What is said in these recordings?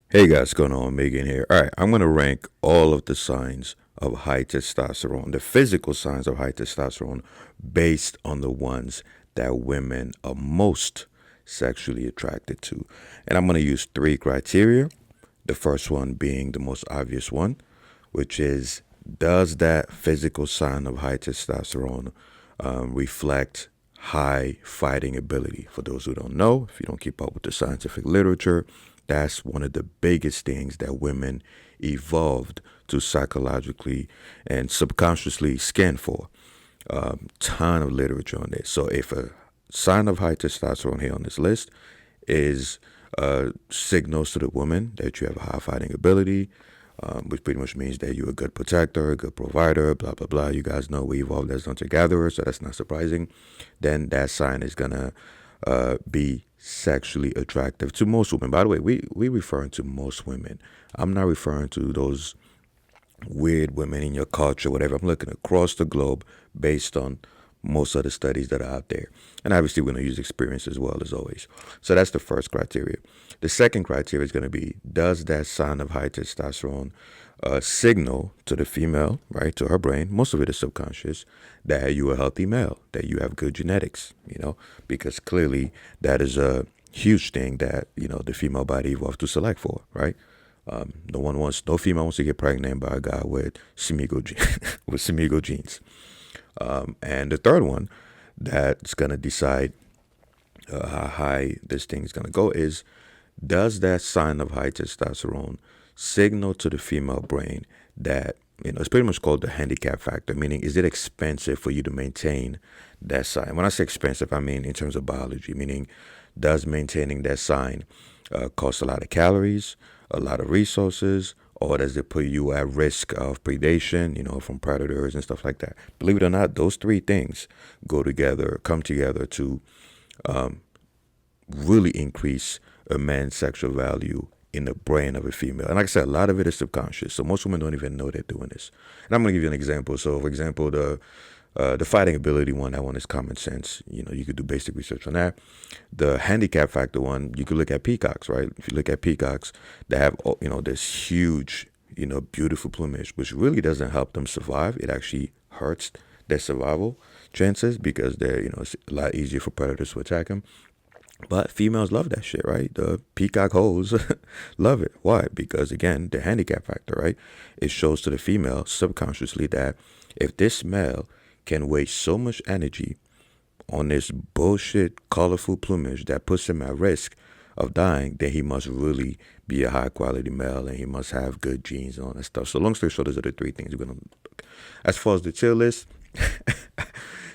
Hey guys, what's going on? Megan here. All right, I'm going to rank all of the signs of high testosterone, the physical signs of high testosterone, based on the ones that women are most sexually attracted to. And I'm going to use three criteria. The first one being the most obvious one, which is, does that physical sign of high testosterone reflect high fighting ability? For those who don't know, if you don't keep up with the scientific literature, that's one of the biggest things that women evolved to psychologically and subconsciously scan for. Ton of literature on this. So if a sign of high testosterone here on this list is signals to the woman that you have a high fighting ability, which pretty much means that you're a good protector, a good provider, blah, blah, blah. You guys know we evolved as hunter-gatherers, so that's not surprising. Then that sign is going to be sexually attractive to most women. By the way, we referring to most women. I'm not referring to those weird women in your culture, whatever. I'm looking across the globe based on most of the studies that are out there. And obviously, we're going to use experience as well, as always. So that's the first criteria. The second criteria is going to be, does that sign of high testosterone signal to the female, right, to her brain, most of it is subconscious, that you're a healthy male, that you have good genetics, because clearly that is a huge thing that, the female body evolved to select for, right? No female wants to get pregnant by a guy with Semigo, with Semigo genes. And the third one that's going to decide how high this thing is going to go is, does that sign of high testosterone signal to the female brain that, it's pretty much called the handicap factor, meaning is it expensive for you to maintain that sign? When I say expensive, I mean in terms of biology, meaning does maintaining that sign cost a lot of calories, a lot of resources, or does it put you at risk of predation, from predators and stuff like that? Believe it or not, those three things come together to really increase a man's sexual value in the brain of a female. And like I said, a lot of it is subconscious. So most women don't even know they're doing this. And I'm gonna give you an example. So for example, the fighting ability one, that one is common sense. You could do basic research on that. The handicap factor one, you could look at peacocks, right? If you look at peacocks, they have, this huge, beautiful plumage, which really doesn't help them survive. It actually hurts their survival chances because they're, it's a lot easier for predators to attack them. But females love that shit, right? The peacock hoes love it. Why? Because again, the handicap factor, right? It shows to the female subconsciously that if this male can waste so much energy on this bullshit colorful plumage that puts him at risk of dying, then he must really be a high quality male and he must have good genes and all that stuff. So long story short, those are the three things we're gonna look. As far as the tier list,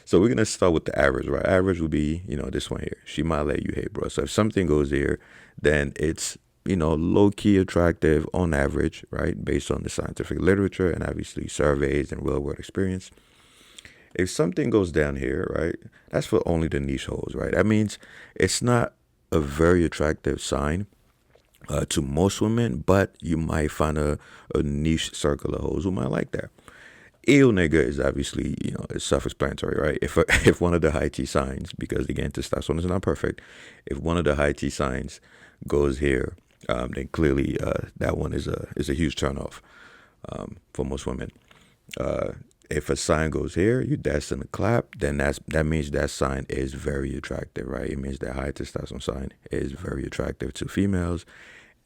so we're gonna start with the average, right? Average would be, this one here. She might let you hate, bro. So if something goes here, then it's, low key attractive on average, right? Based on the scientific literature and obviously surveys and real world experience. If something goes down here, right, that's for only the niche holes, right? That means it's not a very attractive sign to most women, but you might find a niche circle of hoes who might like that. Ew nigga is obviously, it's self-explanatory, right? If if one of the high T signs, because again, testosterone is not perfect, if one of the high T signs goes here, then clearly that one is a huge turnoff for most women. Uh, if a sign goes here, you destined to clap, then that means that sign is very attractive, right? It means that high testosterone sign is very attractive to females.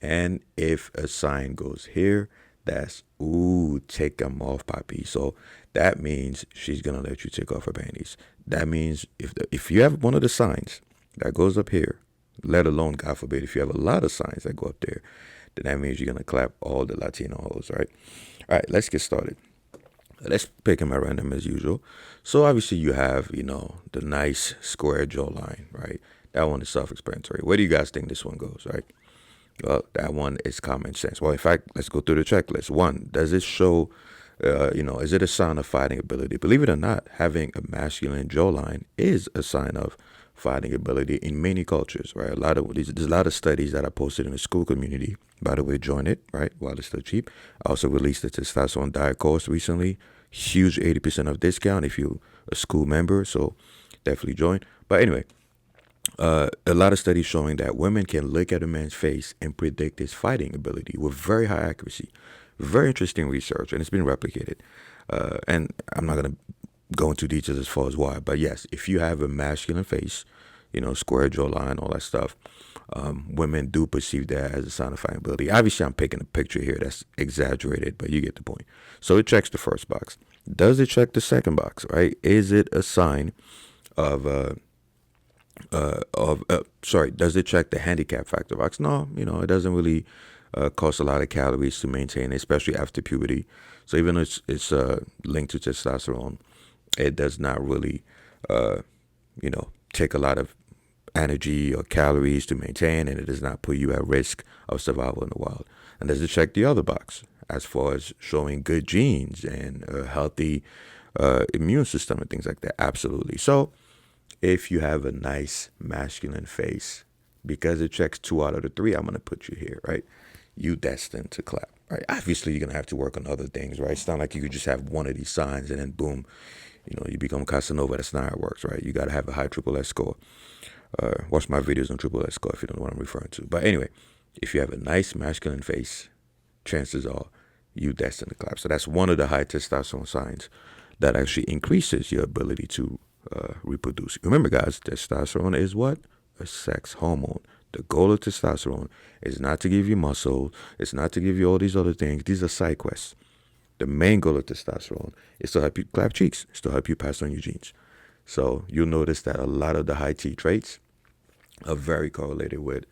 And if a sign goes here, that's ooh, take them off, poppy. So that means she's gonna let you take off her panties. That means if you have one of the signs that goes up here, let alone God forbid if you have a lot of signs that go up there, then that means you're gonna clap all the Latino hoes, right? All right, let's get started. Let's pick them at random as usual. So obviously you have, the nice square jawline, right? That one is self-explanatory. Where do you guys think this one goes, right? Well, that one is common sense. Well, in fact, let's go through the checklist. One, does it show, is it a sign of fighting ability? Believe it or not, having a masculine jawline is a sign of fighting ability in many cultures, right? There's a lot of studies that I posted in the school community. By the way, join it, right? While it's still cheap. I also released the testosterone diet course recently. Huge 80% of discount if you're a school member. So definitely join. But anyway, A lot of studies showing that women can look at a man's face and predict his fighting ability with very high accuracy. Very interesting research, and it's been replicated. And I'm not going to go into details as far as why, but yes, if you have a masculine face, square jawline, all that stuff, women do perceive that as a sign of fighting ability. Obviously, I'm picking a picture here that's exaggerated, but you get the point. So it checks the first box. Does it check the second box, right? Is it a sign of does it check the handicap factor box? No, it doesn't really cost a lot of calories to maintain, especially after puberty. So even though it's linked to testosterone, it does not really, take a lot of energy or calories to maintain, and it does not put you at risk of survival in the wild. And does it check the other box as far as showing good genes and a healthy immune system and things like that? Absolutely. So if you have a nice masculine face, because it checks 2 out of the 3, I'm going to put you here, right? You destined to clap, right? Obviously, you're going to have to work on other things, right? It's not like you could just have one of these signs and then boom, you become Casanova. That's not how it works, right? You got to have a high triple S score. Watch my videos on triple S score if you don't know what I'm referring to. But anyway, if you have a nice masculine face, chances are you destined to clap. So that's one of the high testosterone signs that actually increases your ability to reproduce. Remember, guys, testosterone is what? A sex hormone. The goal of testosterone is not to give you muscle. It's not to give you all these other things. These are side quests. The main goal of testosterone is to help you clap cheeks. It's to help you pass on your genes. So you'll notice that a lot of the high T traits are very correlated with,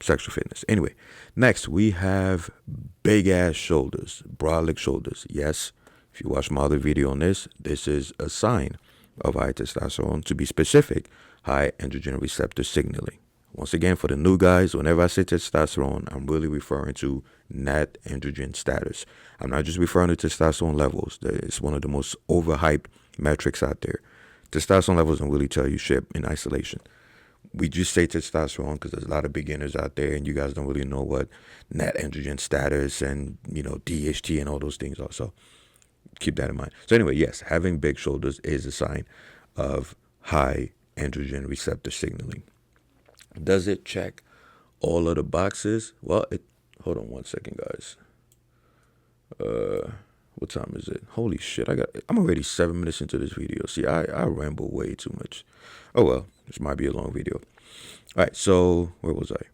sexual fitness. Anyway, next we have big ass shoulders, brolic shoulders. Yes, if you watch my other video on this is a sign of high testosterone. To be specific, high androgen receptor signaling. Once again, for the new guys, whenever I say testosterone, I'm really referring to net androgen status. I'm not just referring to testosterone levels. It's one of the most overhyped metrics out there. Testosterone levels don't really tell you shit in isolation. We just say testosterone because there's a lot of beginners out there and you guys don't really know what net androgen status and, DHT and all those things are. So keep that in mind. So anyway, yes, having big shoulders is a sign of high androgen receptor signaling. Does it check all of the boxes? Well, hold on one second, guys. What time is it? Holy shit, I'm already 7 minutes into this video. See, I ramble way too much. Oh well, this might be a long video. All right, so where was I?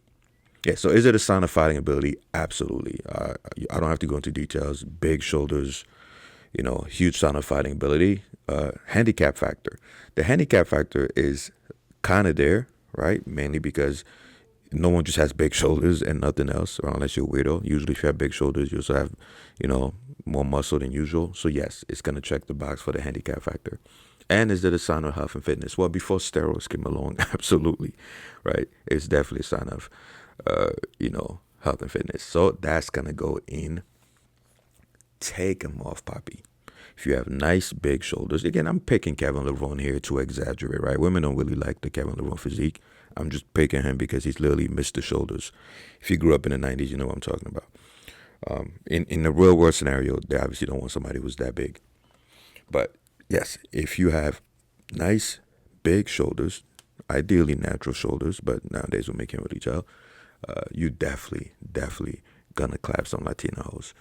Yeah, so is it a sign of fighting ability? Absolutely. I don't have to go into details. Big shoulders, huge sign of fighting ability. Handicap factor. The handicap factor is kind of there, right? Mainly because no one just has big shoulders and nothing else, or unless you're a weirdo. Usually if you have big shoulders, you also have, more muscle than usual. So yes, it's going to check the box for the handicap factor. And is it a sign of health and fitness? Well, before steroids came along, absolutely, right? It's definitely a sign of, health and fitness. So that's going to go in. Take them off, Poppy. If you have nice big shoulders, again, I'm picking Kevin Levrone here to exaggerate, right? Women don't really like the Kevin Levrone physique. I'm just picking him because he's literally Mr. Shoulders. If you grew up in the 90s, you know what I'm talking about. In the real world scenario, they obviously don't want somebody who's that big. But yes, if you have nice big shoulders, ideally natural shoulders, but nowadays we're making really child, you definitely gonna clap some Latinos.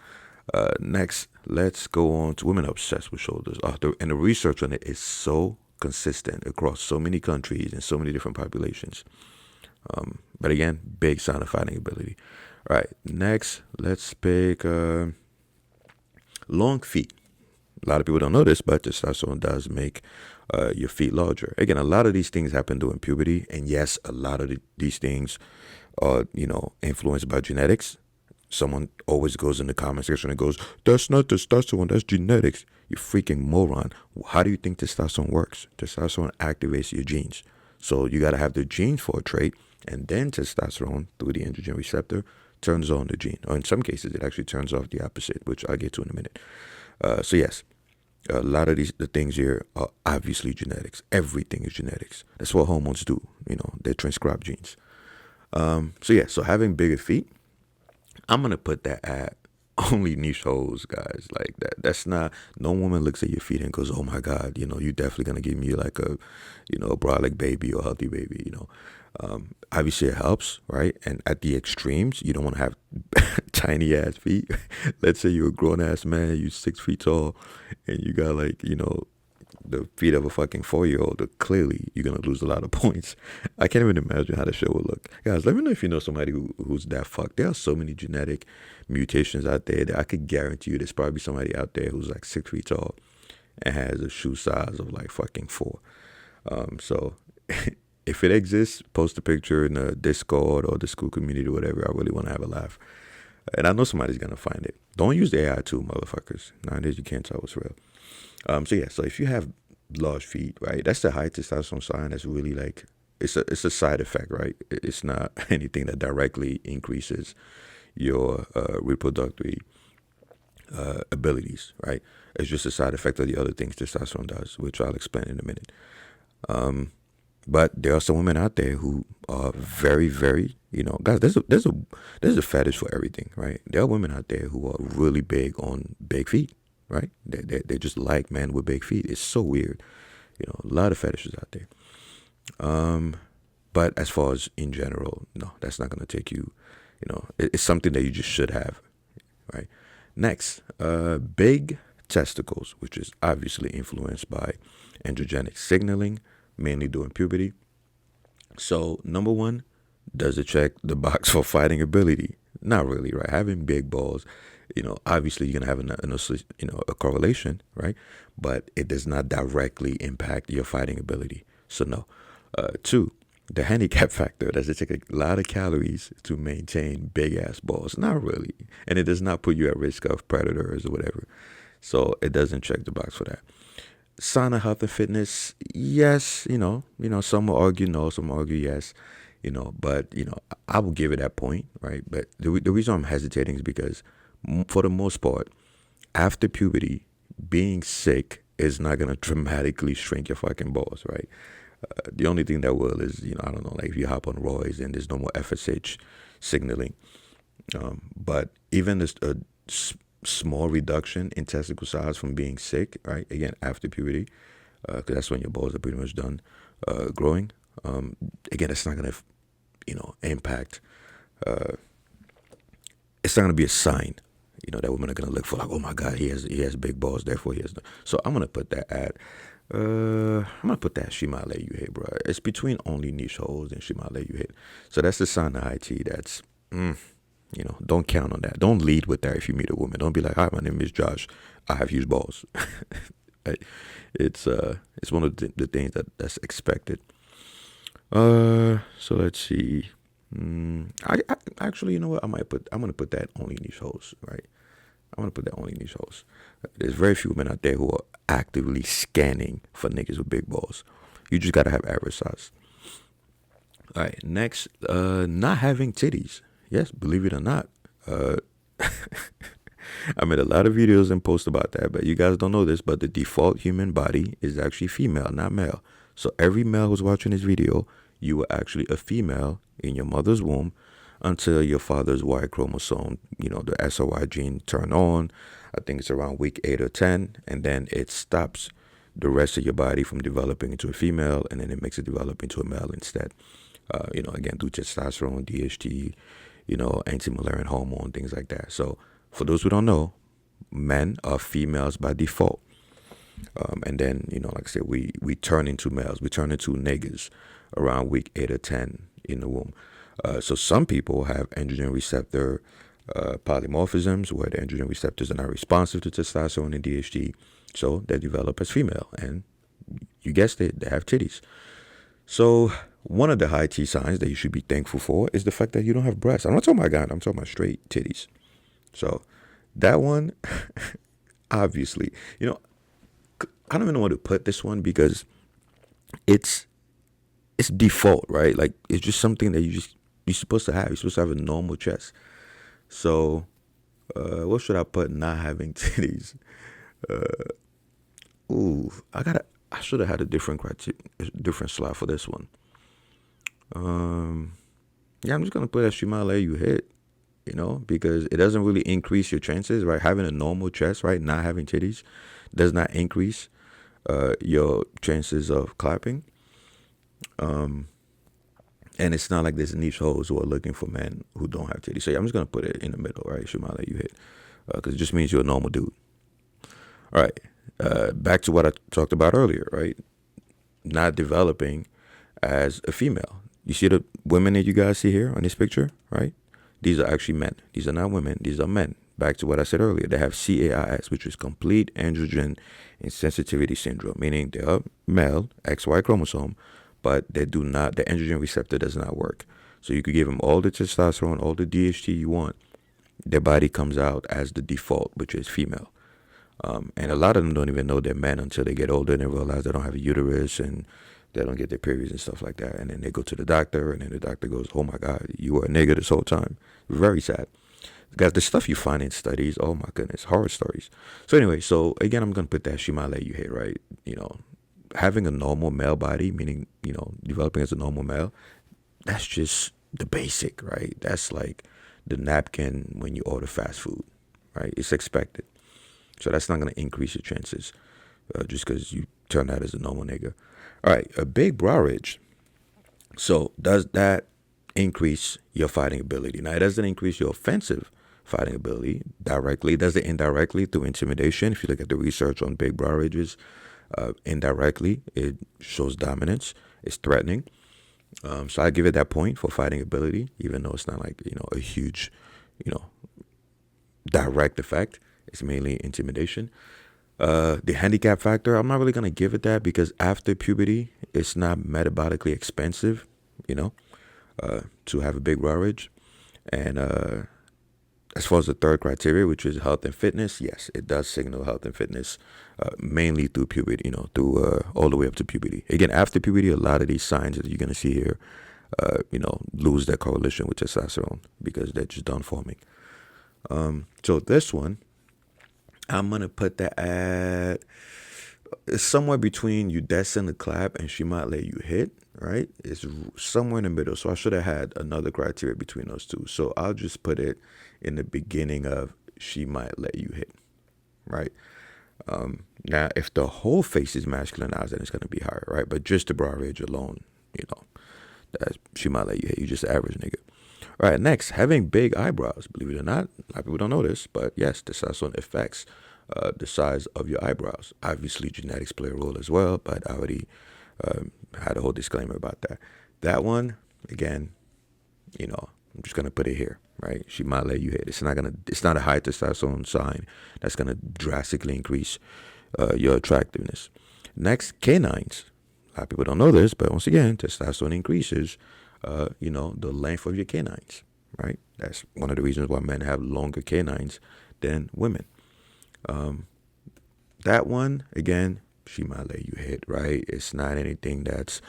Next, let's go on to women obsessed with shoulders. And the research on it is so consistent across so many countries and so many different populations. But again, big sign of fighting ability. All right, next, let's pick long feet. A lot of people don't know this, but testosterone does make your feet larger. Again, a lot of these things happen during puberty. And yes, a lot of these things are, influenced by genetics. Someone always goes in the comment section and goes, that's not testosterone, that's genetics. You freaking moron. How do you think testosterone works? Testosterone activates your genes. So you got to have the genes for a trait, and then testosterone, through the androgen receptor, turns on the gene. Or in some cases, it actually turns off the opposite, which I'll get to in a minute. So yes, a lot of the things here are obviously genetics. Everything is genetics. That's what hormones do. They transcribe genes. So having bigger feet, I'm going to put that at only niche hoes, guys. Like that's not. No woman looks at your feet and goes, "Oh my God, you definitely gonna give me like a brolic baby or healthy baby." Obviously it helps, right? And at the extremes, you don't want to have tiny ass feet. Let's say you're a grown ass man, you 6 feet tall, and you got like the feet of a fucking 4-year-old. Clearly, you're gonna lose a lot of points. I can't even imagine how the show would look, guys. Let me know if you know somebody who's that fucked. There are so many genetic mutations out there that I could guarantee you there's probably somebody out there who's like 6 feet tall and has a shoe size of like fucking 4. So if it exists, post a picture in the Discord or the school community or whatever. I really want to have a laugh. And I know somebody's going to find it. Don't use the AI too, motherfuckers. Nowadays, you can't tell what's real. So if you have large feet, right, that's the high testosterone sign. That's really like, it's a side effect, right? It's not anything that directly increases your reproductive abilities, right? It's just a side effect of the other things testosterone does, which I'll explain in a minute. But there are some women out there who are very, very, guys, there's a fetish for everything, right? There are women out there who are really big on big feet, right? They just like men with big feet. It's so weird. A lot of fetishes out there. But as far as in general, no, that's not going to take you, it's something that you just should have, right? Next, big testicles, which is obviously influenced by androgenic signaling, mainly during puberty. So, number one, does it check the box for fighting ability? Not really, right? Having big balls, obviously you're gonna have a correlation, right? But it does not directly impact your fighting ability. So no. Two, the handicap factor. Does it take a lot of calories to maintain big ass balls? Not really, and it does not put you at risk of predators or whatever. So it doesn't check the box for that. Sign of health and fitness, yes, some will argue no, some will argue yes, but I will give it that point, right? But the reason I'm hesitating is because for the most part, after puberty, being sick is not gonna dramatically shrink your fucking balls, right? The only thing that will is, I don't know, like if you hop on roids and there's no more FSH signaling. But even this small reduction in testicle size from being sick, right? Again, after puberty, because that's when your balls are pretty much done growing. Again, it's not gonna, impact. It's not gonna be a sign, that women are gonna look for like, oh my God, he has big balls, therefore he has. So I'm gonna put that at. I'm gonna put that she might let you hit, bro. It's between only niche holes and she might let you hit. So that's the sign of high T. That's. Don't count on that. Don't lead with that if you meet a woman. Don't be like, hi, my name is Josh. I have huge balls. It's one of the things that's expected. So let's see. I actually, you know what? I'm gonna put that only niche holes, right? I'm gonna put that only niche holes. There's very few women out there who are actively scanning for niggas with big balls. You just gotta have average size. All right, next, not having titties. Yes, believe it or not. I made a lot of videos and posts about that, but you guys don't know this, but the default human body is actually female, not male. So every male who's watching this video, you were actually a female in your mother's womb until your father's Y chromosome, the SOY gene turn on. I think it's around week 8 or 10, and then it stops the rest of your body from developing into a female, and then it makes it develop into a male instead. Again, due to testosterone, DHT, anti-Mullerian hormone, things like that. So for those who don't know, men are females by default. And then, like I said, we turn into males. We turn into niggas around week 8 or 10 in the womb. So some people have androgen receptor polymorphisms where the androgen receptors are not responsive to testosterone and DHT. So they develop as female. And you guessed it, they have titties. So one of the high T signs that you should be thankful for is the fact that you don't have breasts. I'm not talking about God, I'm talking about straight titties. So that one, obviously, I don't even know where to put this one because it's default, right? Like it's just something that you're supposed to have. You're supposed to have a normal chest. So what should I put not having titties? I should have had a different slot for this one. I'm just gonna put that she might let you hit. you know, because it doesn't really increase your chances, right? Having a normal chest, right, not having titties, does not increase your chances of clapping. And it's not like there's niche hoes who are looking for men who don't have titties. So yeah, I'm just gonna put it in the middle, right? Should might let you hit, because it just means you're a normal dude. All right, back to what I talked about earlier, right? Not developing as a female. You see the women that you guys see here on this picture, right? These are actually men. These are not women. These are men. Back to what I said earlier. They have CAIS, which is complete androgen insensitivity syndrome, meaning they are male, XY chromosome, but they do not, the androgen receptor does not work. So you could give them all the testosterone, all the DHT you want. Their body comes out as the default, which is female. And a lot of them don't even know they're men until they get older and they realize they don't have a uterus and they don't get their periods and stuff like that. And then they go to the doctor and then the doctor goes, oh my God, you were a nigga this whole time. Very sad. Guys, the stuff you find in studies, oh my goodness, horror stories. So anyway, so again, I'm going to put that she might let you hit, right? You know, having a normal male body, meaning, you know, developing as a normal male, that's just the basic, right? That's like the napkin when you order fast food, right? It's expected. So that's not going to increase your chances just because you turn out as a normal nigga. All right, a big bra ridge. So does that increase your fighting ability? Now, it doesn't increase your offensive fighting ability directly. It does it indirectly through intimidation. If you look at the research on big bra ridges, indirectly, it shows dominance. It's threatening. So I give it that point for fighting ability, even though it's not like, you know, a huge, you know, direct effect. It's mainly intimidation. The handicap factor, I'm not really going to give it that because after puberty, it's not metabolically expensive, you know, to have a big bra ridge. And as far as the third criteria, which is health and fitness, yes, it does signal health and fitness, mainly through puberty, you know, through all the way up to puberty. Again, after puberty, a lot of these signs that you're going to see here, you know, lose their correlation with testosterone because they're just done forming. So this one, I'm going to put that at somewhere between you destined to clap and she might let you hit, right? It's somewhere in the middle. So I should have had another criteria between those two. So I'll just put it in the beginning of she might let you hit, right? Now, if the whole face is masculinized, then it's going to be higher, right? But just the bra ridge alone, you know, that she might let you hit. You just average nigga. All right, next, having big eyebrows. Believe it or not, a lot of people don't know this, but yes, testosterone affects the size of your eyebrows. Obviously, genetics play a role as well, but I already had a whole disclaimer about that. That one, again, you know, I'm just gonna put it here, right? She might let you hit. It's not a high testosterone sign that's gonna drastically increase your attractiveness. Next, canines. A lot of people don't know this, but once again, testosterone increases you know, the length of your canines, right? That's one of the reasons why men have longer canines than women. That one, again, she might let you hit, right? It's not anything that's,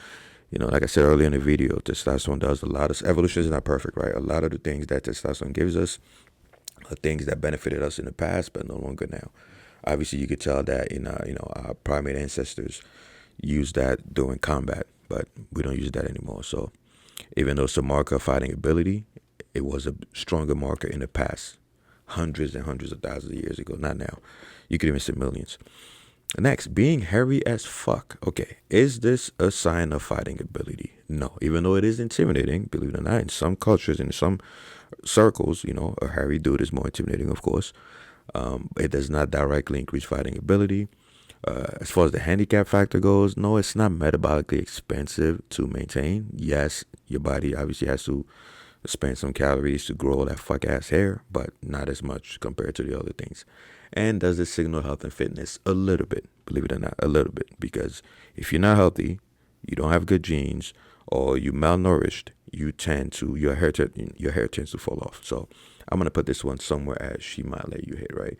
you know, like I said earlier in the video, testosterone does a lot of, evolution is not perfect, right? A lot of the things that testosterone gives us are things that benefited us in the past, but no longer now. Obviously, you could tell that in, you know, our primate ancestors used that during combat, but we don't use that anymore. So even though it's a marker of fighting ability, it was a stronger marker in the past, hundreds and hundreds of thousands of years ago, not now. You could even say millions. Next, being hairy as fuck. Okay, is this a sign of fighting ability? No, even though it is intimidating, believe it or not, in some cultures, in some circles, you know, a hairy dude is more intimidating, of course. It does not directly increase fighting ability. As far as the handicap factor goes, no, it's not metabolically expensive to maintain. Yes, your body obviously has to spend some calories to grow that fuck ass hair, but not as much compared to the other things. And does it signal health and fitness? A little bit, believe it or not, a little bit. Because if you're not healthy, you don't have good genes, or you malnourished, you tend to, your hair tends to fall off. So I'm going to put this one somewhere as she might let you hit, right?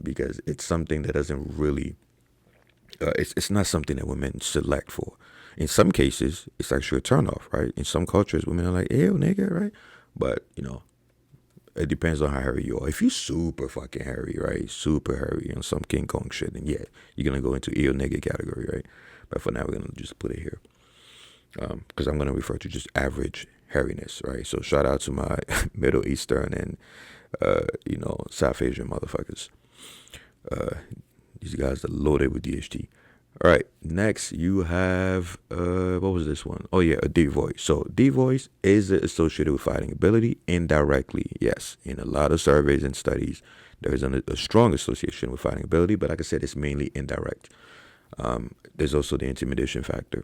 Because it's something that doesn't really, it's not something that women select for. In some cases, it's actually a turnoff, right? In some cultures, women are like, ew, nigga, right? But, you know, it depends on how hairy you are. If you're super fucking hairy, right? Super hairy on some King Kong shit, then yeah, you're going to go into ew, nigga category, right? But for now, we're going to just put it here. Because I'm going to refer to just average hairiness, right? So shout out to my Middle Eastern and South Asian motherfuckers. These guys are loaded with DHT. All right, next you have what was this one? Oh yeah, a DVoice. So DVoice is associated with fighting ability indirectly. Yes, in a lot of surveys and studies, there is a strong association with fighting ability, but like I said, it's mainly indirect. There's also the intimidation factor.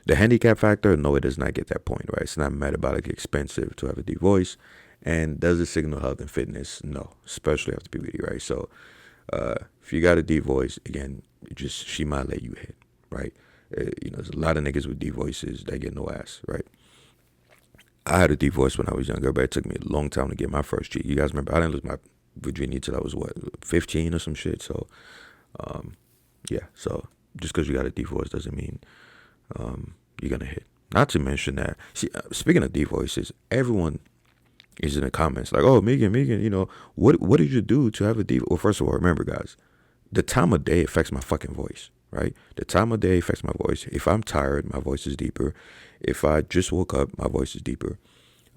The handicap factor, no, it does not get that point, right? It's not metabolically expensive to have a DVoice. And does it signal health and fitness? No, especially after puberty, right? So if you got a DVoice, again, she might let you hit, right? There's a lot of niggas with DVoices that get no ass, right? I had a DVoice when I was younger, but it took me a long time to get my first G. You guys remember, I didn't lose my virginity till I was, 15 or some shit? So, yeah. So just because you got a DVoice doesn't mean you're going to hit. Not to mention that, speaking of DVoices, everyone is in the comments like, oh, Megan, what did you do to have a DVoice? Well, first of all, remember, guys, the time of day affects my fucking voice, right? The time of day affects my voice. If I'm tired, my voice is deeper. If I just woke up, my voice is deeper.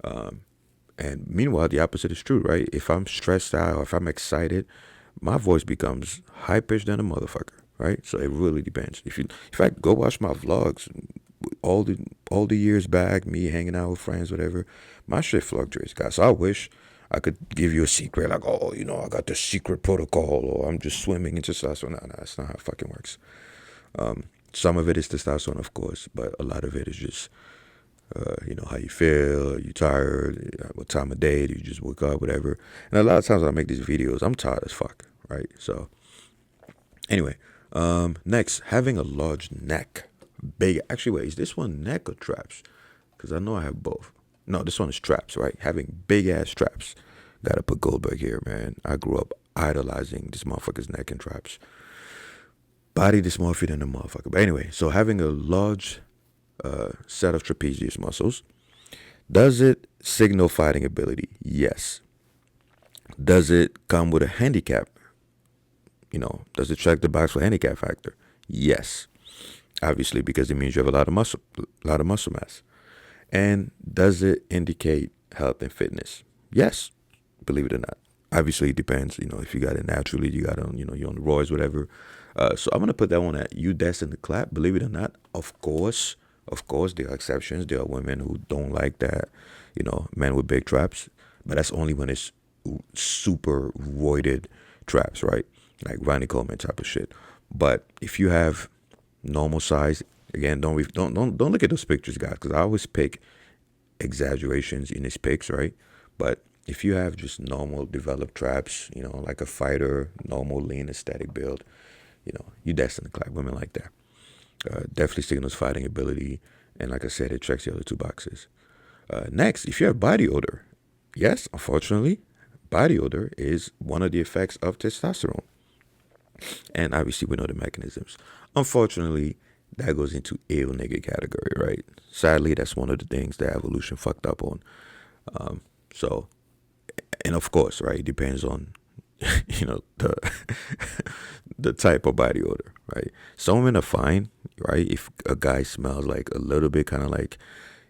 And meanwhile, the opposite is true, right? If I'm stressed out or if I'm excited, my voice becomes high-pitched than a motherfucker, right? So it really depends. In fact, go watch my vlogs. All the years back, me hanging out with friends, whatever, my shit fluctuates, guys. So I wish I could give you a secret, like, oh, I got the secret protocol, or I'm just swimming in testosterone. No, that's not how it fucking works. Some of it is testosterone, of course, but a lot of it is just, how you feel, you tired, what time of day, do you just wake up, whatever. And a lot of times when I make these videos, I'm tired as fuck, right? So, anyway, next, having a large neck. Big, actually, wait, is this one neck or traps? Because I know I have both. No, this one is traps, right? Having big ass traps. Gotta put Goldberg here, man. I grew up idolizing this motherfucker's neck and traps. Body dysmorphia than a motherfucker. But anyway, so having a large set of trapezius muscles, does it signal fighting ability? Yes. Does it come with a handicap? Does it check the box for handicap factor? Yes. Obviously, because it means you have a lot of muscle mass. And does it indicate health and fitness? Yes, believe it or not. Obviously, it depends. If you got it naturally, you got it on, you're on the roids, whatever. So I'm gonna put that one at you destined to clap. Believe it or not, of course, there are exceptions. There are women who don't like that, men with big traps. But that's only when it's super roided traps, right? Like Ronnie Coleman type of shit. But if you have normal size, again, don't look at those pictures, guys, because I always pick exaggerations in these pics, right? But if you have just normal developed traps, like a fighter, normal lean aesthetic build, you destined to clap. Women like that. Definitely signals fighting ability, and like I said, it checks the other two boxes. Next, if you have body odor, yes, unfortunately, body odor is one of the effects of testosterone. And obviously, we know the mechanisms. Unfortunately, that goes into ill nigga category, right? Sadly, that's one of the things that evolution fucked up on. So, and of course, right, it depends on, the the type of body odor, right? Some women are fine, right? If a guy smells like a little bit kind of like,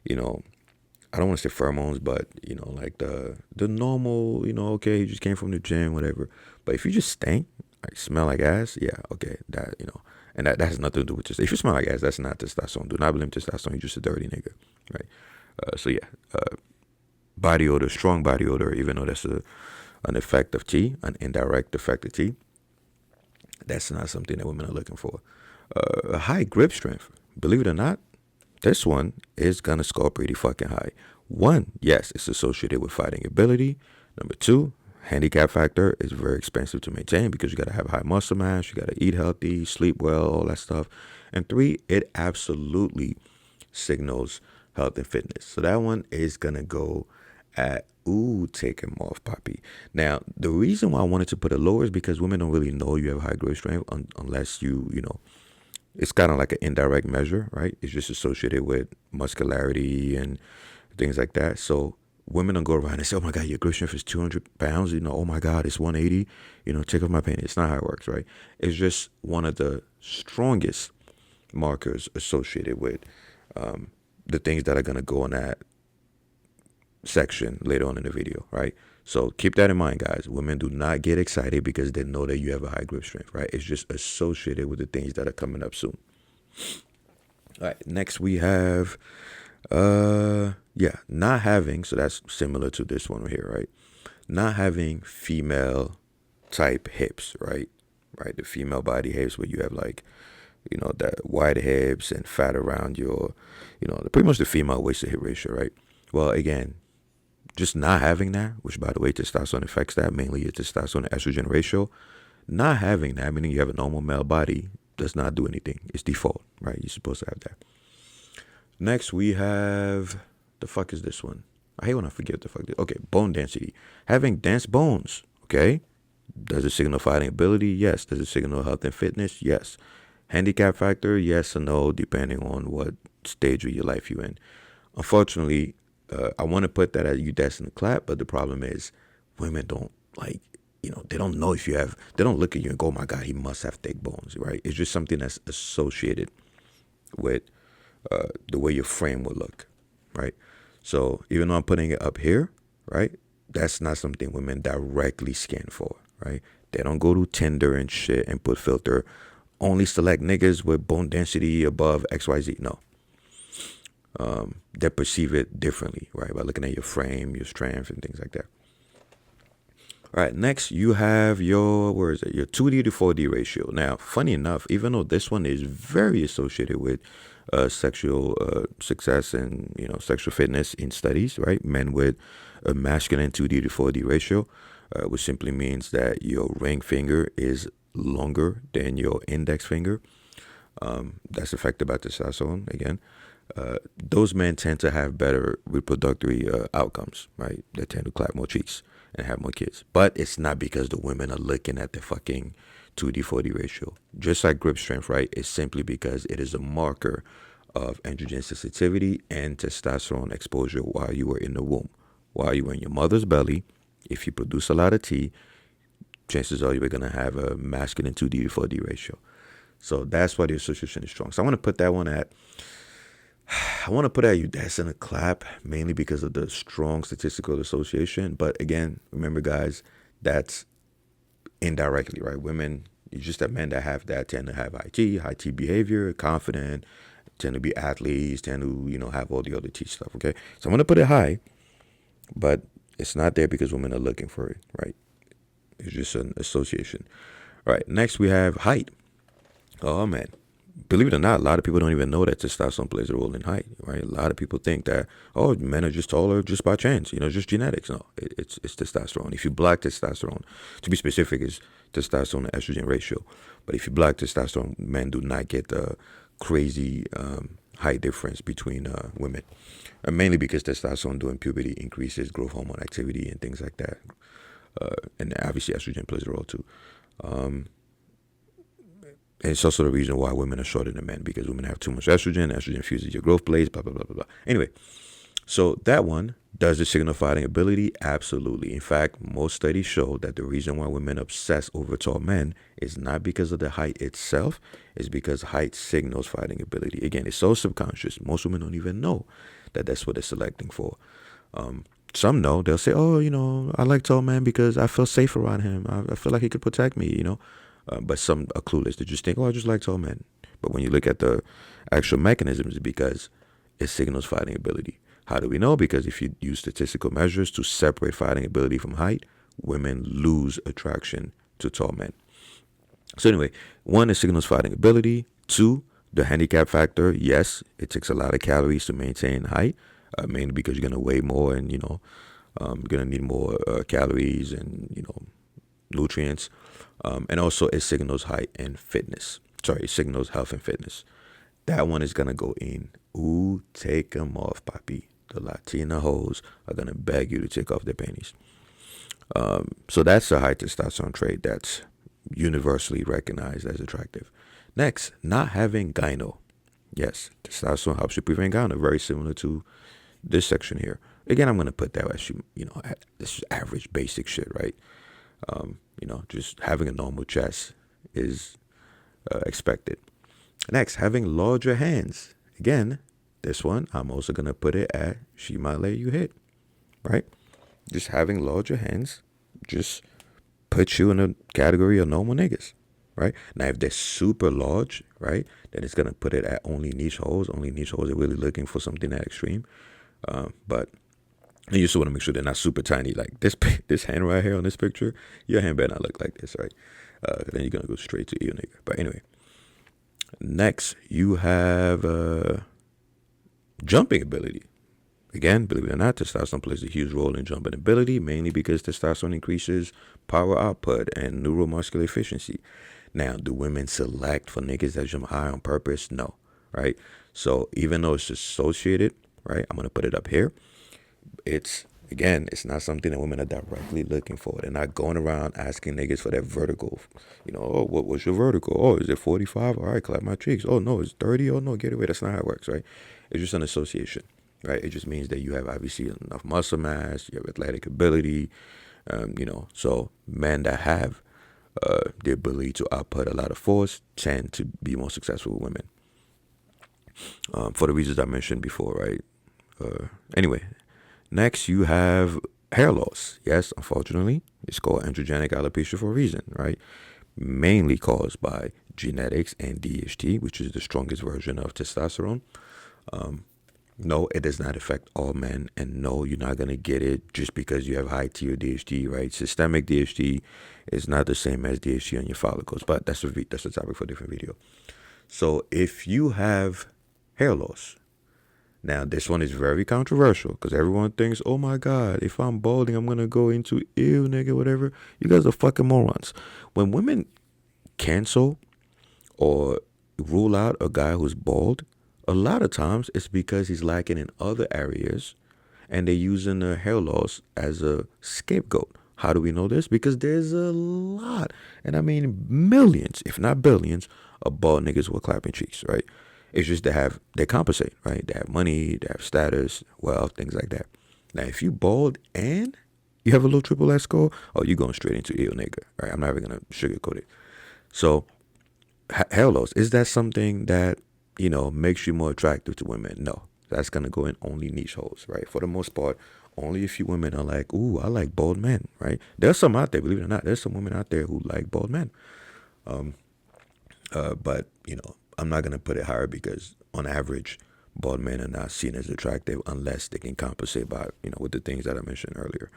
I don't want to say pheromones, but, like the normal, okay, he just came from the gym, whatever. But if you just stink, like smell like ass, yeah, okay, that, and that has nothing to do with testosterone. If you smell like ass, that's not testosterone. Do not blame testosterone. You're just a dirty nigga, right? So yeah, body odor, strong body odor, even though that's an effect of T, an indirect effect of T, that's not something that women are looking for. A high grip strength, believe it or not, this one is gonna score pretty fucking high. One, yes, it's associated with fighting ability. Number two, handicap factor is very expensive to maintain because you got to have high muscle mass, you got to eat healthy, sleep well, all that stuff. And three, it absolutely signals health and fitness. So that one is going to go at, take him off, Poppy. Now, the reason why I wanted to put it lower is because women don't really know you have high grip strength unless it's kind of like an indirect measure, right? It's just associated with muscularity and things like that. So women don't go around and say, oh my God, your grip strength is 200 pounds. Oh my God, it's 180. Take off my pain. It's not how it works, right? It's just one of the strongest markers associated with the things that are going to go on that section later on in the video, right? So keep that in mind, guys. Women do not get excited because they know that you have a high grip strength, right? It's just associated with the things that are coming up soon. All right, next we have, not having, so that's similar to this one right here, right? Not having female type hips, right? Right, the female body hips where you have like, that wide hips and fat around your, pretty much the female waist to hip ratio, right? Well, again, just not having that, which by the way, testosterone affects that, mainly your testosterone to estrogen ratio. Not having that, meaning you have a normal male body, does not do anything. It's default, right? You're supposed to have that. Next, we have, the fuck is this one? I hate when I forget the fuck. Okay, bone density. Having dense bones, okay? Does it signal fighting ability? Yes. Does it signal health and fitness? Yes. Handicap factor? Yes or no, depending on what stage of your life you're in. Unfortunately, I want to put that as you destined to clap, but the problem is women don't they don't know if you have, they don't look at you and go, oh my God, he must have thick bones, right? It's just something that's associated with the way your frame will look, right? So even though I'm putting it up here, right, that's not something women directly scan for, right? They don't go to Tinder and shit and put filter, only select niggas with bone density above XYZ. No. They perceive it differently, right? By looking at your frame, your strength, and things like that. All right, next you have your, your 2D to 4D ratio. Now, funny enough, even though this one is very associated with sexual success and, sexual fitness in studies, right? Men with a masculine 2D to 4D ratio, which simply means that your ring finger is longer than your index finger. That's affected by testosterone, again. Those men tend to have better reproductive outcomes, right? They tend to clap more cheeks and have more kids. But it's not because the women are looking at the fucking 2D/4D ratio. Just like grip strength, right? It's simply because it is a marker of androgen sensitivity and testosterone exposure while you were in the womb. While you were in your mother's belly, if you produce a lot of T, chances are you're going to have a masculine 2D/4D ratio. So that's why the association is strong. So I want to put that one at, you that's in a clap, mainly because of the strong statistical association. But again, remember guys, that's indirectly, right? Women, it's just that men that have that tend to have high T behavior, confident, tend to be athletes, tend to, have all the other T stuff, okay? So I'm going to put it high, but it's not there because women are looking for it, right? It's just an association. All right, next we have height. Oh man. Believe it or not, a lot of people don't even know that testosterone plays a role in height, right? A lot of people think that, men are just taller just by chance, just genetics. No, it's testosterone. If you block testosterone, to be specific, is testosterone to estrogen ratio. But if you block testosterone, men do not get the crazy height difference between women. Mainly because testosterone during puberty increases growth hormone activity and things like that. And obviously estrogen plays a role too. And it's also the reason why women are shorter than men, because women have too much estrogen. Estrogen fuses your growth plates, blah, blah, blah, blah, blah. Anyway, so that one, does it signal fighting ability? Absolutely. In fact, most studies show that the reason why women obsess over tall men is not because of the height itself, it's because height signals fighting ability. Again, it's so subconscious. Most women don't even know that that's what they're selecting for. Some know. They'll say, I like tall men because I feel safe around him. I feel like he could protect me, But some are clueless. They just think, I just like tall men. But when you look at the actual mechanisms, it's because it signals fighting ability. How do we know? Because if you use statistical measures to separate fighting ability from height, women lose attraction to tall men. So anyway, 1, it signals fighting ability. 2, the handicap factor. Yes, it takes a lot of calories to maintain height, mainly because you're going to weigh more and, you're going to need more calories and, nutrients. And also it signals height and fitness. It signals health and fitness. That one is going to go in. Ooh, take them off, papi. The Latina hoes are going to beg you to take off their panties. So that's a high testosterone trait that's universally recognized as attractive. Next, not having gyno. Yes, testosterone helps you prevent gyno, very similar to this section here. Again, I'm going to put that as, this is average basic shit, right? Just having a normal chest is expected. Next, having larger hands. Again, this one, I'm also going to put it at she might let you hit. right? Just having larger hands just puts you in a category of normal niggas, right? Now, if they're super large, right, then it's going to put it at only niche holes. Only niche holes are really looking for something that extreme. But you just want to make sure they're not super tiny. Like this hand right here on this picture, your hand better not look like this, right? Then you're going to go straight to ear nigga. But anyway, next, you have jumping ability. Again, believe it or not, testosterone plays a huge role in jumping ability, mainly because testosterone increases power output and neuromuscular efficiency. Now, do women select for niggas that jump high on purpose? No, right? So even though it's associated, right, I'm going to put it up here. It's not something that women are directly looking for. They're not going around asking niggas for that vertical. Oh, what was your vertical? Oh, is it 45? All right, clap my cheeks. Oh, no, it's 30. Oh, no, get away. That's not how it works, right? It's just an association, right? It just means that you have obviously enough muscle mass, you have athletic ability, So men that have the ability to output a lot of force tend to be more successful with women. For the reasons I mentioned before, right? Anyway, next you have hair loss. Yes, unfortunately, it's called androgenic alopecia for a reason, right? Mainly caused by genetics and DHT, which is the strongest version of testosterone. No, it does not affect all men, and no, you're not gonna get it just because you have high tier DHT, right? Systemic DHT is not the same as DHT on your follicles, but that's a topic for a different video. So if you have hair loss, now this one is very controversial because everyone thinks, oh my God, if I'm balding, I'm gonna go into ew nigga, whatever. You guys are fucking morons. When women cancel or rule out a guy who's bald, a lot of times it's because he's lacking in other areas and they're using the hair loss as a scapegoat. How do we know this? Because there's a lot, and I mean millions, if not billions, of bald niggas with clapping cheeks, right? It's just they compensate, right? They have money, they have status, wealth, things like that. Now, if you bald and you have a low triple X score, you're going straight into ill nigga, right? I'm not even going to sugarcoat it. So, hair loss, is that something that makes you more attractive to women? No, that's gonna go in only niche holes, right? For the most part, only a few women are like, ooh, I like bald men, right? There's some out there, believe it or not. There's some women out there who like bald men. But I'm not gonna put it higher because on average, bald men are not seen as attractive unless they can compensate by with the things that I mentioned earlier.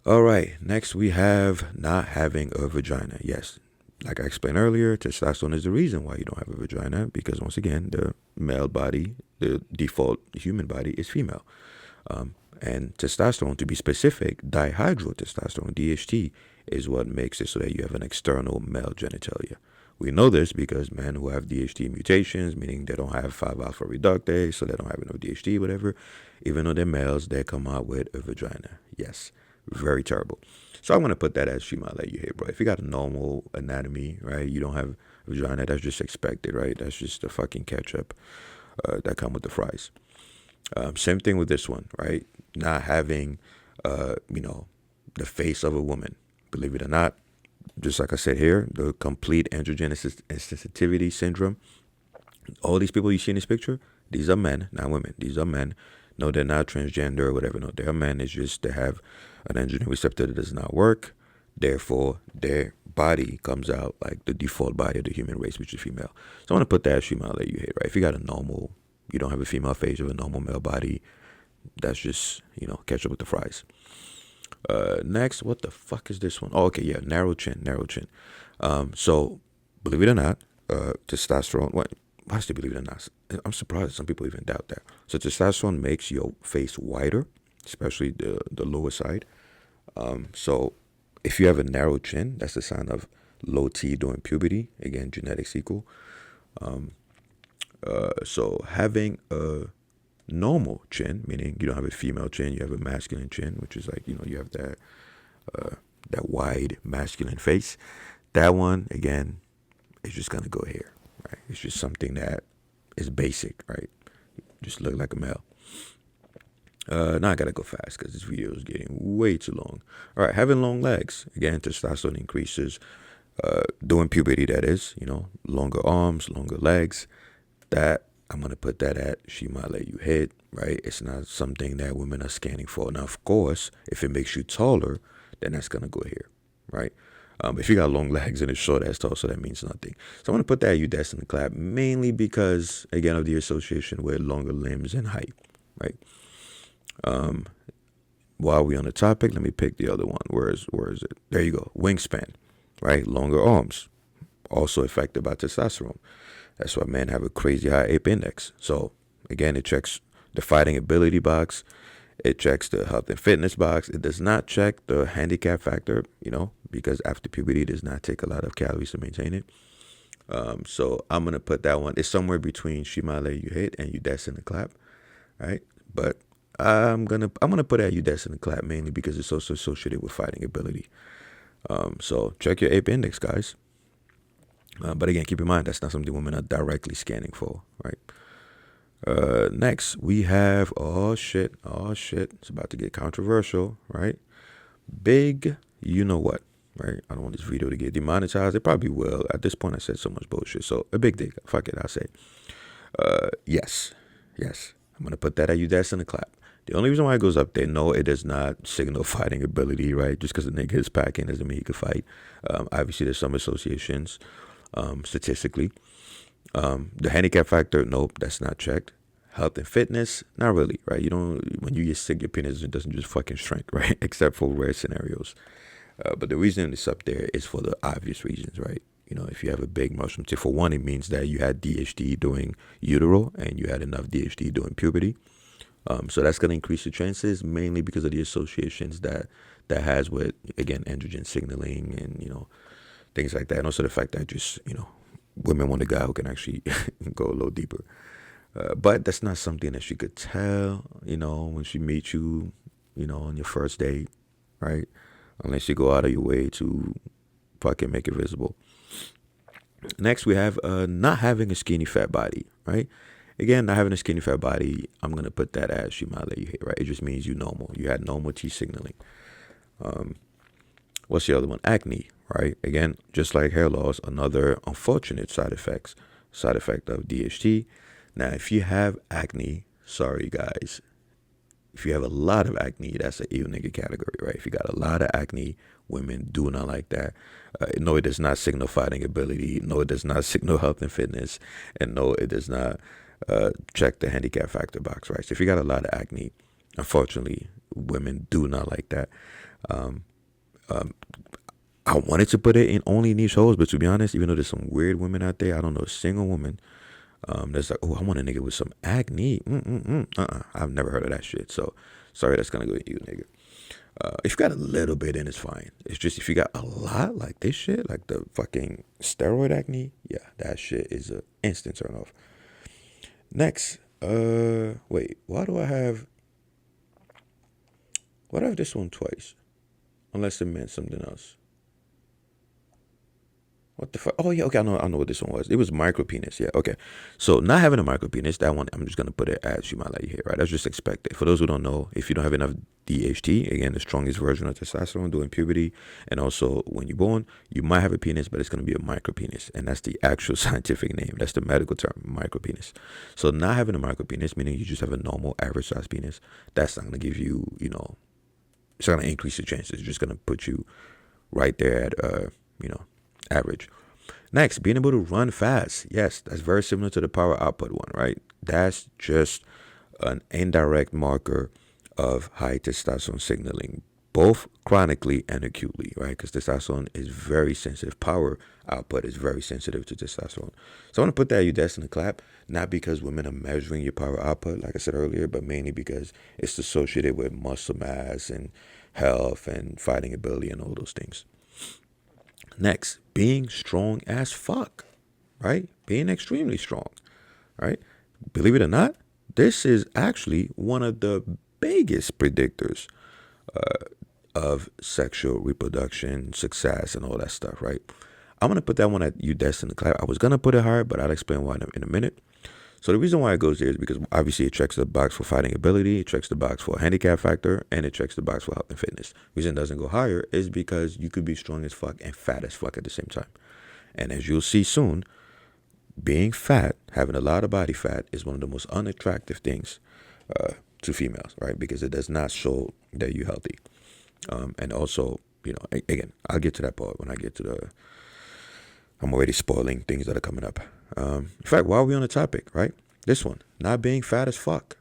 All right, next we have not having a vagina. Yes. Like I explained earlier, testosterone is the reason why you don't have a vagina because, once again, the male body, the default human body, is female. And testosterone, to be specific, dihydrotestosterone, DHT, is what makes it so that you have an external male genitalia. We know this because men who have DHT mutations, meaning they don't have 5-alpha reductase, so they don't have enough DHT, whatever, even though they're males, they come out with a vagina. Yes, very terrible. So I'm going to put that as female let you hate, bro. If you got a normal anatomy, right, you don't have a vagina, that's just expected, right? That's just the fucking ketchup that come with the fries. Same thing with this one, right? Not having, the face of a woman. Believe it or not, just like I said here, the complete androgen insensitivity syndrome. All these people you see in this picture, these are men, not women. These are men. No, they're not transgender or whatever. No, they're men. It's just they have an androgen receptor that does not work. Therefore, their body comes out like the default body of the human race, which is female. So I want to put that as female that you hate, right? If you got a normal, you don't have a female face, you have a normal male body, that's just, catch up with the fries. Next, what the fuck is this one? Oh, okay, yeah, narrow chin. So, believe it or not, testosterone, why should they believe it or not? I'm surprised some people even doubt that. So testosterone makes your face wider, especially the lower side. So if you have a narrow chin, that's a sign of low T during puberty. Again, genetics equal. So having a normal chin, meaning you don't have a female chin, you have a masculine chin, which is like, you have that wide masculine face. That one, again, is just going to go here, right? It's just something that is basic, right? Just look like a male. Now I got to go fast because this video is getting way too long. All right, having long legs. Again, testosterone increases during puberty, that is, longer arms, longer legs. That I'm going to put that at she might let you hit, right? It's not something that women are scanning for. Now, of course, if it makes you taller, then that's going to go here, right? If you got long legs and a short ass torso, that means nothing. So I'm going to put that at you destined to clap, mainly because, again, of the association with longer limbs and height, right? While we on the topic, let me pick the other one. Where is it? There you go. Wingspan, right? Longer arms, also affected by testosterone. That's why men have a crazy high ape index. So again, it checks the fighting ability box. It checks the health and fitness box. It does not check the handicap factor, because after puberty, it does not take a lot of calories to maintain it. So I'm going to put that one. It's somewhere between she might let you hit and you destined to clap, right? But I'm gonna put it at you destined to clap, mainly because it's also associated with fighting ability. So check your ape index, guys. But again, keep in mind, that's not something women are directly scanning for, right? Next, we have, oh shit, it's about to get controversial, right? Big, you know what, right? I don't want this video to get demonetized. It probably will. At this point, I said so much bullshit. So a big dick, fuck it, I'll say. Yes, I'm going to put that at you destined to clap. The only reason why it goes up there, no, it does not signal fighting ability, right? Just because the nigga is packing doesn't mean he can fight. Obviously, there's some associations. Statistically, the handicap factor, nope, that's not checked. Health and fitness, not really, right? You don't, when you get sick, your penis doesn't just fucking shrink, right? Except for rare scenarios. But the reason it's up there is for the obvious reasons, right? If you have a big mushroom tip, for one, it means that you had DHD during utero and you had enough DHD during puberty. So that's going to increase the chances, mainly because of the associations that has with, again, androgen signaling and, things like that. And also the fact that just, women want a guy who can actually go a little deeper. But that's not something that she could tell, when she meets you, on your first date, right? Unless you go out of your way to fucking make it visible. Next, we have not having a skinny fat body, right? Again, not having a skinny fat body, I'm going to put that as she might let you hit, right? It just means you normal. You had normal T signaling. What's the other one? Acne, right? Again, just like hair loss, another unfortunate side effect of DHT. Now, if you have acne, sorry guys, if you have a lot of acne, that's an ew nigga category, right? If you got a lot of acne, women do not like that. No, it does not signal fighting ability. No, it does not signal health and fitness. And no, it does not check the handicap factor box, right? So if you got a lot of acne, unfortunately, women do not like that. I wanted to put it in only niche holes, but to be honest, even though there's some weird women out there, I don't know a single woman that's like, oh, I want a nigga with some acne. I've never heard of that shit. So sorry, that's gonna go to you, nigga. If you got a little bit, then it's fine. It's just if you got a lot, like this shit, like the fucking steroid acne, yeah, that shit is an instant turn off. Next, wait, why do I have this one twice? Unless it meant something else. What the fuck? Oh, yeah, okay, I know what this one was. It was micro penis, yeah, okay. So not having a micro penis, that one, I'm just going to put it as you might let you hit, right? That's just expected. For those who don't know, if you don't have enough DHT, again, the strongest version of testosterone during puberty, and also when you're born, you might have a penis, but it's going to be a micro penis, and that's the actual scientific name. That's the medical term, micro penis. So not having a micro penis, meaning you just have a normal average size penis, that's not going to give you, it's not going to increase your chances. It's just going to put you right there at, average. Next, being able to run fast. Yes, that's very similar to the power output one, right? That's just an indirect marker of high testosterone signaling, both chronically and acutely, right? Because testosterone is very sensitive. Power output is very sensitive to testosterone. So I want to put that at you destined to clap, not because women are measuring your power output, like I said earlier, but mainly because it's associated with muscle mass and health and fighting ability and all those things. Next, being strong as fuck, right? Being extremely strong, right? Believe it or not, this is actually one of the biggest predictors of sexual reproduction, success, and all that stuff, right? I'm going to put that one at you destined to clap. I was going to put it higher, but I'll explain why in a minute. So the reason why it goes there is because obviously it checks the box for fighting ability, it checks the box for handicap factor, and it checks the box for health and fitness. The reason it doesn't go higher is because you could be strong as fuck and fat as fuck at the same time. And as you'll see soon, being fat, having a lot of body fat, is one of the most unattractive things to females, right? Because it does not show that you're healthy. And also, again, I'll get to that part when I get to the. I'm already spoiling things that are coming up. In fact, while we're on the topic, right? This one, not being fat as fuck,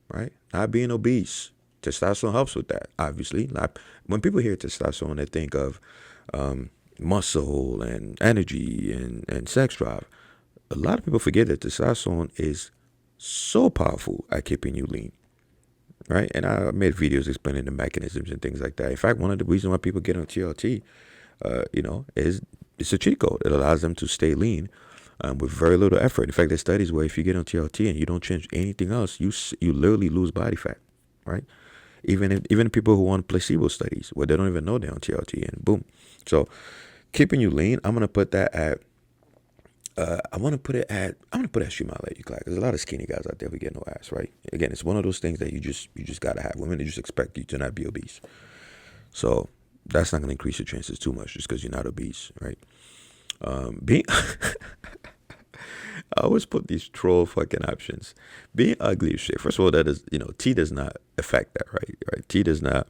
right? Not being obese. Testosterone helps with that, obviously. When people hear testosterone, they think of muscle and energy and sex drive. A lot of people forget that testosterone is so powerful at keeping you lean, right? And I made videos explaining the mechanisms and things like that. In fact, one of the reasons why people get on TRT, is it's a cheat code. It allows them to stay lean with very little effort. In fact, there's studies where if you get on TRT and you don't change anything else, you literally lose body fat, right? Even people who want placebo studies where they don't even know they're on TRT, and boom. So keeping you lean, I'm gonna put that at. I'm gonna put it at Shimala, class. There's a lot of skinny guys out there who get no ass, right? Again, it's one of those things that you just gotta have. Women, they just expect you to not be obese, so that's not gonna increase your chances too much just because you're not obese, right? Being I always put these troll fucking options. Being ugly as shit. First of all, that is, T does not affect that, right? Right? T does not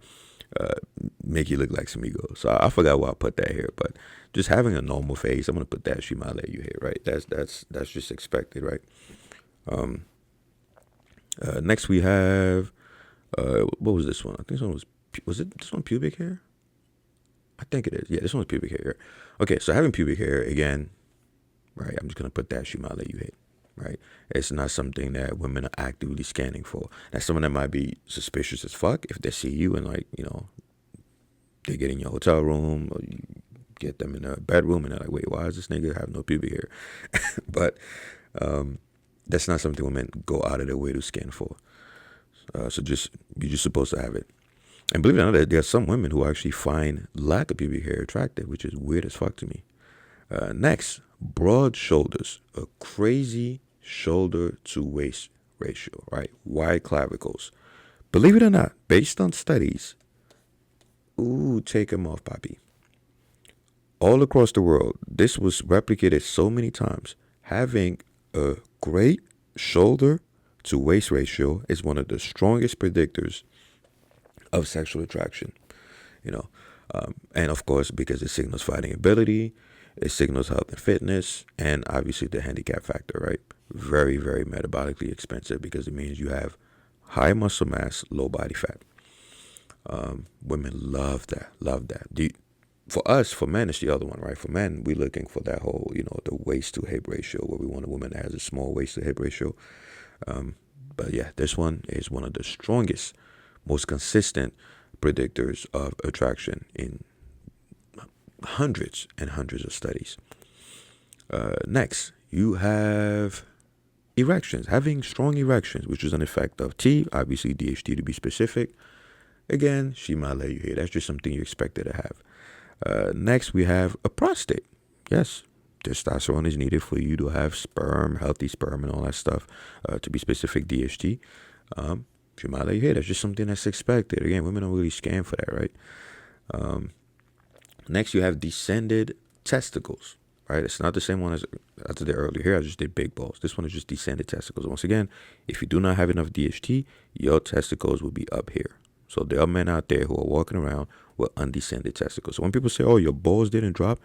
make you look like some ego. So I forgot why I put that here, but just having a normal face, I'm gonna put that. She might let you hit, right? That's just expected, right? Next we have what was this one? I think this one was it this one pubic hair? I think it is. Yeah, this one's pubic hair. Okay, so having pubic hair again, right? I'm just gonna put that. She might let you hit, right? It's not something that women are actively scanning for. That's someone that might be suspicious as fuck if they see you and they get in your hotel room or you get them in a bedroom and they're like, wait, why does this nigga have no pubic hair? But that's not something women go out of their way to scan for. So you're just supposed to have it. And believe it or not, there are some women who actually find lack of pubic hair attractive, which is weird as fuck to me. Next, broad shoulders, a crazy shoulder to waist ratio, right? Wide clavicles. Believe it or not, based on studies, take them off, Poppy. All across the world, this was replicated so many times. Having a great shoulder to waist ratio is one of the strongest predictors of sexual attraction, and of course, because it signals fighting ability, it signals health and fitness, and obviously the handicap factor, right? Very, very metabolically expensive because it means you have high muscle mass, low body fat. Women love that. For us, for men, it's the other one, right? For men, we're looking for that whole, the waist to hip ratio, where we want a woman that has a small waist to hip ratio. But yeah, this one is one of the strongest, most consistent predictors of attraction in hundreds and hundreds of studies. Next, you have erections. Having strong erections, which is an effect of T, obviously DHT to be specific. Again, she might let you hear. That's just something you expected to have. Next, we have a prostate. Yes, testosterone is needed for you to have sperm, healthy sperm and all that stuff. To be specific, DHT. She might let you hear. That's just something that's expected. Again, women don't really scan for that, right? Next, you have descended testicles, right? It's not the same one as I did earlier. Here, I just did big balls. This one is just descended testicles. Once again, if you do not have enough DHT, your testicles will be up here. So there are men out there who are walking around with undescended testicles. So when people say, oh, your balls didn't drop,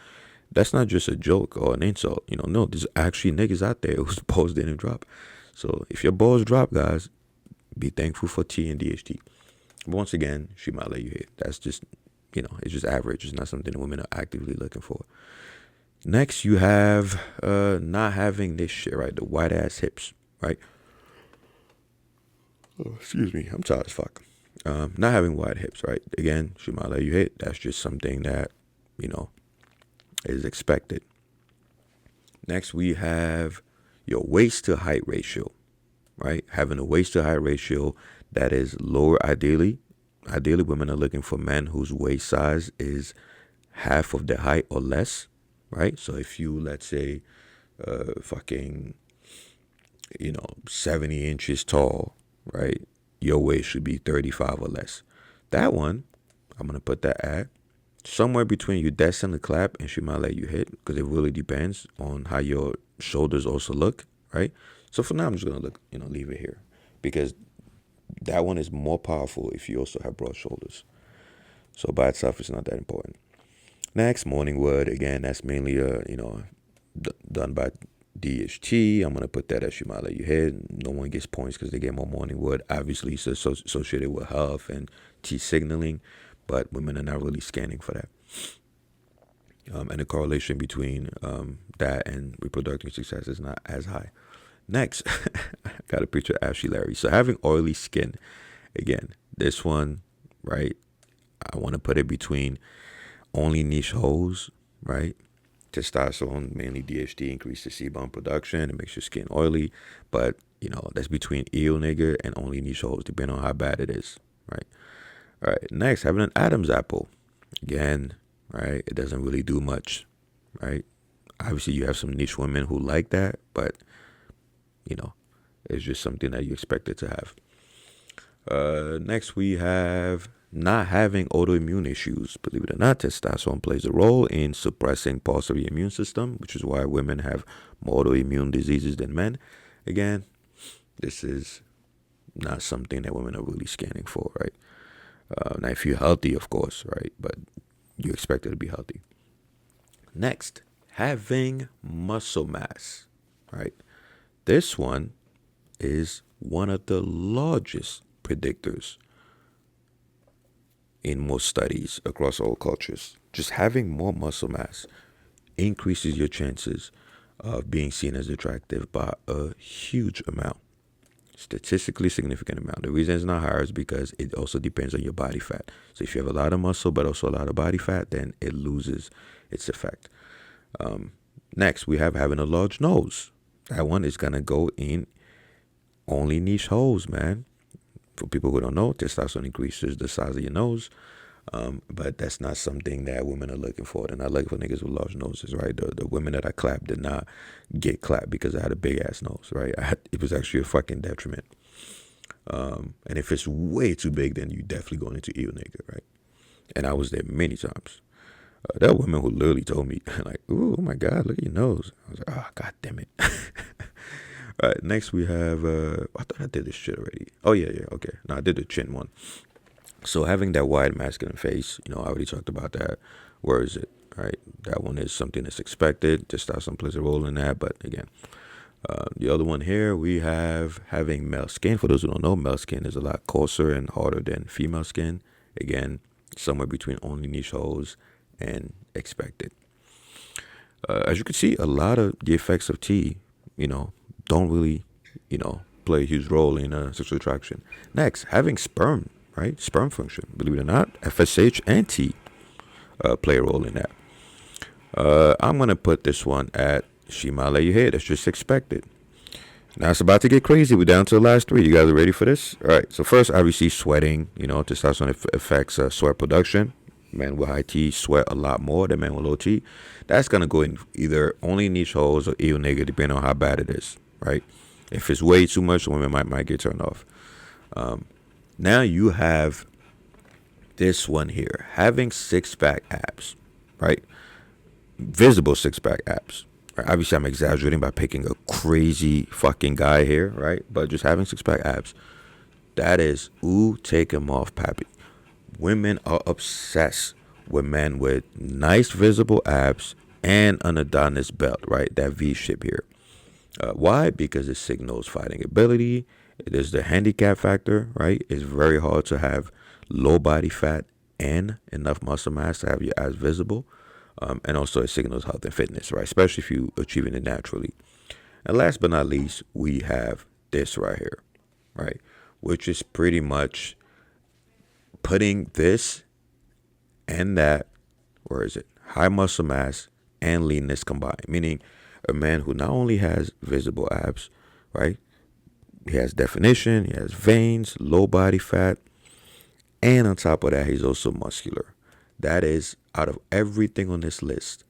that's not just a joke or an insult. No, there's actually niggas out there whose balls didn't drop. So if your balls drop, guys, be thankful for T and DHT. But once again, she might let you hit. That's just, it's just average. It's not something that women are actively looking for. Next, you have not having this shit, right? The wide ass hips, right? Oh, excuse me. I'm tired as fuck. Not having wide hips, right? Again, she might let you hit. That's just something that, is expected. Next, we have your waist to height ratio, right? Having a waist to height ratio that is lower, ideally, women are looking for men whose waist size is half of their height or less, right? So if you, let's say, 70 inches tall, right? Your waist should be 35 or less. That one, I'm going to put that at somewhere between you destined to clap and she might let you hit, because it really depends on how your shoulders also look, right? So for now, I'm just gonna leave it here, because that one is more powerful if you also have broad shoulders. So by itself, it's not that important. Next, morning wood. Again, that's mainly done by DHT. I'm gonna put that as she might let you hit. No one gets points because they get more morning wood. Obviously, it's associated with health and T signaling, but women are not really scanning for that. And the correlation between that and reproductive success is not as high. Next, I got a picture of Ashley Larry. So having oily skin, again, this one, right? I want to put it between only niche holes, right? Testosterone, mainly DHT, increases sebum production. It makes your skin oily, but that's between eel nigger and only niche holes, depending on how bad it is, right? All right. Next, having an Adam's apple, again, right? It doesn't really do much, right? Obviously, you have some niche women who like that, but it's just something that you expect it to have. Next, we have not having autoimmune issues. Believe it or not, testosterone plays a role in suppressing parts of your immune system, which is why women have more autoimmune diseases than men. Again, this is not something that women are really scanning for, right? Now, if you're healthy, of course, right? But you expect it to be healthy. Next, having muscle mass, right? This one is one of the largest predictors in most studies across all cultures. Just having more muscle mass increases your chances of being seen as attractive by a huge amount, statistically significant amount. The reason it's not higher is because it also depends on your body fat. So if you have a lot of muscle but also a lot of body fat, then it loses its effect. Next, we have having a large nose. That one is gonna go in only niche holes, man. For people who don't know, testosterone increases the size of your nose, but that's not something that women are looking for. They're not looking for niggas with large noses, right? The women that I clapped did not get clapped because I had a big ass nose, right? It was actually a fucking detriment. And if it's way too big, then you definitely going into eel nigga, right? And I was there many times. There were women who literally told me, like, "Ooh, oh my God, look at your nose." I was like, "Oh, God damn it." All right, next we have, I thought I did this shit already. Oh, yeah, okay. No, I did the chin one. So having that wide masculine face, I already talked about that. Where is it, right? That one is something that's expected. Testosterone plays a role in that, but again. The other one here, we have having male skin. For those who don't know, male skin is a lot coarser and harder than female skin. Again, somewhere between only niche holes and expected. As you can see, a lot of the effects of T, don't really, play a huge role in sexual attraction. Next, having sperm, right? Sperm function. Believe it or not, FSH and T play a role in that. I'm going to put this one at she might let you hit. That's just expected. Now it's about to get crazy. We're down to the last three. You guys are ready for this? All right. So first, obviously, sweating. Testosterone affects sweat production. Men with high T sweat a lot more than men with low T. That's going to go in either only niche holes or eel nigga, depending on how bad it is, right? If it's way too much, women might get turned off. Now you have this one here. Having six-pack abs, right? Visible six-pack abs. Right? Obviously, I'm exaggerating by picking a crazy fucking guy here, right? But just having six-pack abs, that is, ooh, take him off, pappy. Women are obsessed with men with nice visible abs and an Adonis belt, right? That V shape here. Why? Because it signals fighting ability. It is the handicap factor, right? It's very hard to have low body fat and enough muscle mass to have your abs visible. And also it signals health and fitness, right? Especially if you're achieving it naturally. And last but not least, we have this right here, right? Which is pretty much putting this and that, where is it? High muscle mass and leanness combined. Meaning a man who not only has visible abs, right? He has definition, he has veins, low body fat, and on top of that, he's also muscular. That is, out of everything on this list,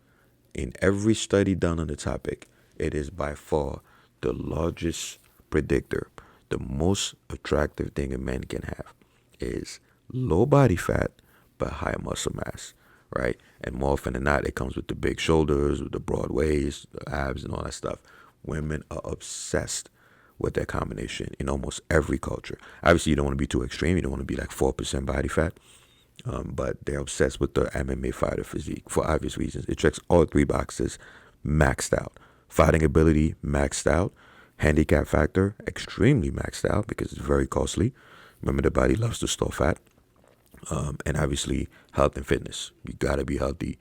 in every study done on the topic, it is by far the largest predictor. The most attractive thing a man can have is low body fat but high muscle mass, right? And more often than not, it comes with the big shoulders, with the broad waist, the abs, and all that stuff. Women are obsessed with that combination in almost every culture. Obviously, you don't want to be too extreme. You don't want to be like 4% body fat. But they're obsessed with the MMA fighter physique for obvious reasons. It checks all three boxes, maxed out. Fighting ability, maxed out. Handicap factor, extremely maxed out because it's very costly. Remember, the body loves to store fat. And obviously, health and fitness. You gotta be healthy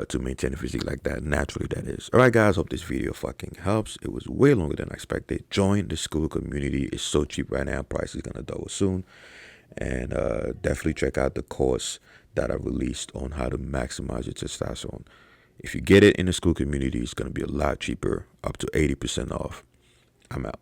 to maintain a physique like that, naturally that is. Alright guys, hope this video fucking helps. It was way longer than I expected. Join the school community. It's so cheap right now. Price is gonna double soon. And definitely check out the course that I released on how to maximize your testosterone. If you get it in the school community, it's going to be a lot cheaper, up to 80% off. I'm out.